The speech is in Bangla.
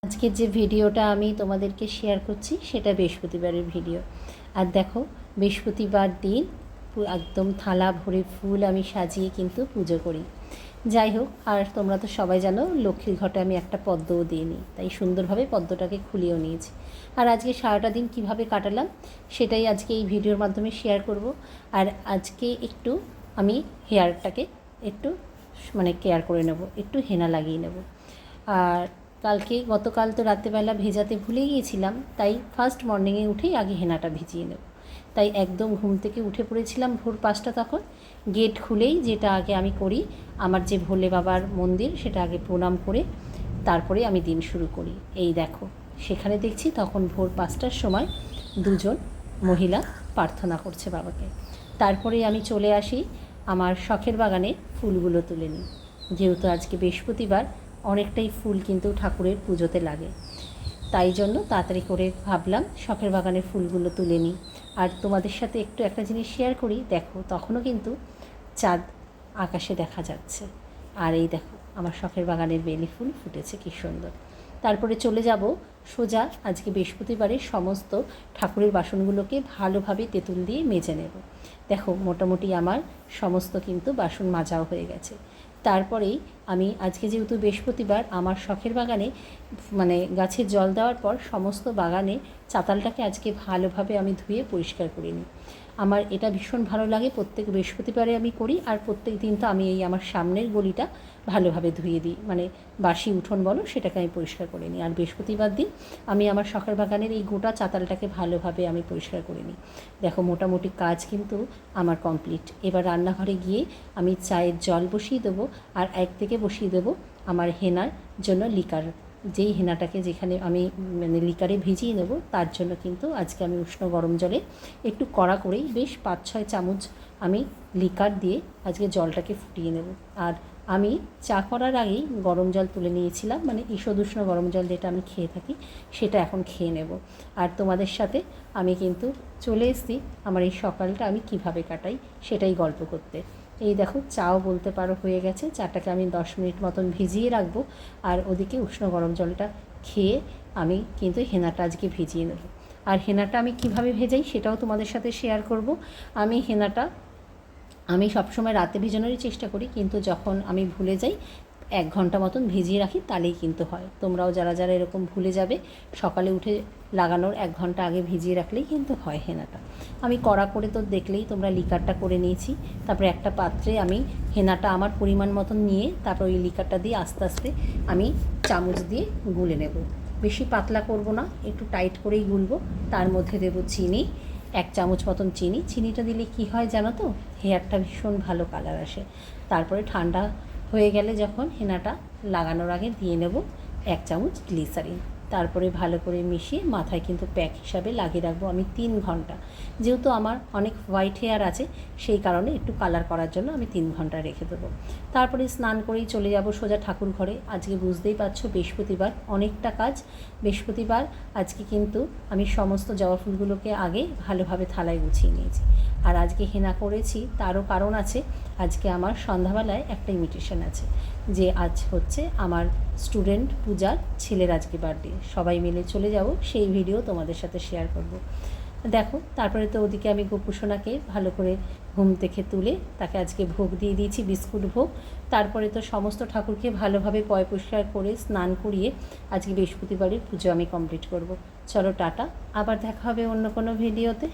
আজকের যে ভিডিওটা আমি তোমাদেরকে শেয়ার করছি সেটা বৃহস্পতিবারের ভিডিও। আর দেখো, বৃহস্পতিবার দিন একদম থালা ভরে ফুল আমি সাজিয়ে কিন্তু পুজো করি। যাই হোক, আর তোমরা তো সবাই জানো লক্ষ্মীর ঘটে আমি একটা পদ্মও দিয়ে নিই, তাই সুন্দরভাবে পদ্মটাকে খুলিয়েও নিয়েছি। আর আজকে সারাটা দিন কিভাবে কাটালাম সেটাই আজকে এই ভিডিওর মাধ্যমে শেয়ার করব। আর আজকে একটু আমি হেয়ারটাকে একটু কেয়ার করে নেব, একটু হেনা লাগিয়ে নেব। আর গতকাল তো রাত্রেবেলা ভেজাতে ভুলে গিয়েছিলাম, তাই ফার্স্ট মর্নিংয়ে উঠেই আগে হেনাটা ভিজিয়ে নেব। তাই একদম ঘুম থেকে উঠে পড়েছিলাম ভোর 5টা, তখন গেট খুলেই যেটা আগে আমি করি, আমার যে ভোলে বাবার মন্দির সেটা আগে প্রণাম করে তারপরে আমি দিন শুরু করি। এই দেখো, সেখানে দেখছি তখন ভোর 5টার সময় দুজন মহিলা প্রার্থনা করছে বাবাকে। তারপরে আমি চলে আসি আমার শখের বাগানে ফুলগুলো তুলে নিই। যেহেতু আজকে বৃহস্পতিবার, অনেকটাই ফুল কিন্তু ঠাকুরের পুজোতে লাগে, তাই জন্য তাড়াতাড়ি করে ভাবলাম শখের বাগানের ফুলগুলো তুলে নিই। আর তোমাদের সাথে একটু একটা জিনিস শেয়ার করি। দেখো, তখনও কিন্তু চাঁদ আকাশে দেখা যাচ্ছে। আর এই দেখো, আমার শখের বাগানের বেলি ফুল ফুটেছে কী সুন্দর। তারপরে চলে যাব সোজা আজকে বৃহস্পতিবারে সমস্ত ঠাকুরের বাসনগুলোকে ভালোভাবে তেঁতুল দিয়ে মেজে নেব। দেখো, মোটামুটি আমার সমস্ত কিন্তু বাসন মাজাও হয়ে গেছে। তারপরেই আমি আজকে যেহেতু বৃহস্পতিবার, আমার শখের বাগানে গাছে জল দেওয়ার পর সমস্ত বাগানে চাতালটাকে আজকে ভালোভাবে আমি ধুয়ে পরিষ্কার করে নিই। আমার এটা ভীষণ ভালো লাগে, প্রত্যেক বৃহস্পতিবারে আমি করি। আর প্রত্যেক দিন তো আমি এই আমার সামনের গলিটা ভালোভাবে ধুয়ে দিই, বাসি উঠোন বলো সেটাকে আমি পরিষ্কার করে নিই। আর বৃহস্পতিবার দিন আমি আমার শখের বাগানের এই গোটা চাতালটাকে ভালোভাবে আমি পরিষ্কার করে নিই। দেখো, মোটামুটি কাজ কিন্তু আমার কমপ্লিট। এবার রান্নাঘরে গিয়ে আমি চায়ের জল বসিয়ে দেবো, আর একদিকে বসিয়ে দেবো আমার হেনার জন্য লিকার। যেই হেনাটাকে যেখানে আমি লিকারে ভিজিয়ে নেব, তার জন্য কিন্তু আজকে আমি উষ্ণ গরম জলে একটু কড়া করেই বেশ 5-6 চামচ আমি লিকার দিয়ে আজকে জলটাকে ফুটিয়ে নেব। আর আমি চা করার আগেই গরম জল তুলে নিয়েছিলাম, ঈষদুষ্ণ গরম জল যেটা আমি খেয়ে থাকি সেটা এখন খেয়ে নেব। আর তোমাদের সাথে আমি কিন্তু চলে এসেছি আমার এই সকালটা আমি কিভাবে কাটাই সেটাই গল্প করতে। এই দেখো, চাও বলতে পারো হয়ে গেছে। চাটাকে আমি 10 মিনিট মতন ভিজিয়ে রাখবো, আর ওদিকে উষ্ণ গরম জলটা খেয়ে আমি কিন্তু হেনাটা আজকে ভিজিয়ে নেব। আর হেনাটা আমি কিভাবে ভেজাই সেটাও তোমাদের সাথে শেয়ার করব। হেনাটা আমি সবসময় রাতে ভিজানোরই চেষ্টা করি, কিন্তু যখন আমি ভুলে যাই 1 ঘন্টা মতন ভিজিয়ে রাখি, তাহলেই কিন্তু হয়। তোমরাও যারা যারা এরকম ভুলে যাবে, সকালে উঠে লাগানোর 1 ঘন্টা আগে ভিজিয়ে রাখলেই কিন্তু হয় হেনাটা। আমি কড়া করে তো দেখলেই তোমরা লিকারটা করে নিয়েছি। তারপরে একটা পাত্রে আমি হেনাটা আমার পরিমাণ মতন নিয়ে তারপর ওই লিকারটা দিয়ে আস্তে আস্তে আমি চামচ দিয়ে গুলে নেব। বেশি পাতলা করব না, একটু টাইট করেই গুলব। তার মধ্যে দেব চিনি, 1 চামচ মতন চিনি। চিনিটা দিলে কি হয় জানো তো, হেয়ারটা ভীষণ ভালো কালার আসে। তারপরে ঠান্ডা হয়ে গেলে যখন হেনাটা লাগানোর আগে দিয়ে নেব 1 চামচ গ্লিসারিন। তারপরে ভালো করে মিশিয়ে মাথায় কিন্তু প্যাক হিসাবে লাগিয়ে রাখবো আমি 3 ঘন্টা। যেহেতু আমার অনেক হোয়াইট হেয়ার আছে, সেই কারণে একটু কালার করার জন্য আমি 3 ঘন্টা রেখে দেবো। তারপরে স্নান করেই চলে যাব সোজা ঠাকুর ঘরে। আজকে বুঝতেই পারছো বৃহস্পতিবার, অনেকটা কাজ। বৃহস্পতিবার আজকে কিন্তু আমি সমস্ত জবা ফুলগুলোকে আগে ভালোভাবে থালায় গুছিয়ে নিয়েছি। আর আজকে হেনা করেছি তারও কারণ আছে। আজকে আমার সন্ধ্যাবেলায় একটা ইনভিটেশন আছে, যে আজ হচ্ছে আমার স্টুডেন্ট পূজার ছেলের আজকে বার্থডে। সবাই মিলে চলে যাব, সেই ভিডিও তোমাদের সাথে শেয়ার করব। দেখো, তারপরে তো ওদিকে আমি গোপুসোনাকে ভালো করে ঘুম থেকে তুলে তাকে আজকে ভোগ দিয়ে দিয়েছি, বিস্কুট ভোগ। তারপরে তো সমস্ত ঠাকুরকে ভালোভাবে পয় পরিষ্কার করে স্নান করিয়ে আজকে বৃহস্পতিবারের পুজো আমি কমপ্লিট করব। চলো টাটা, আবার দেখা হবে অন্য কোনো ভিডিওতে।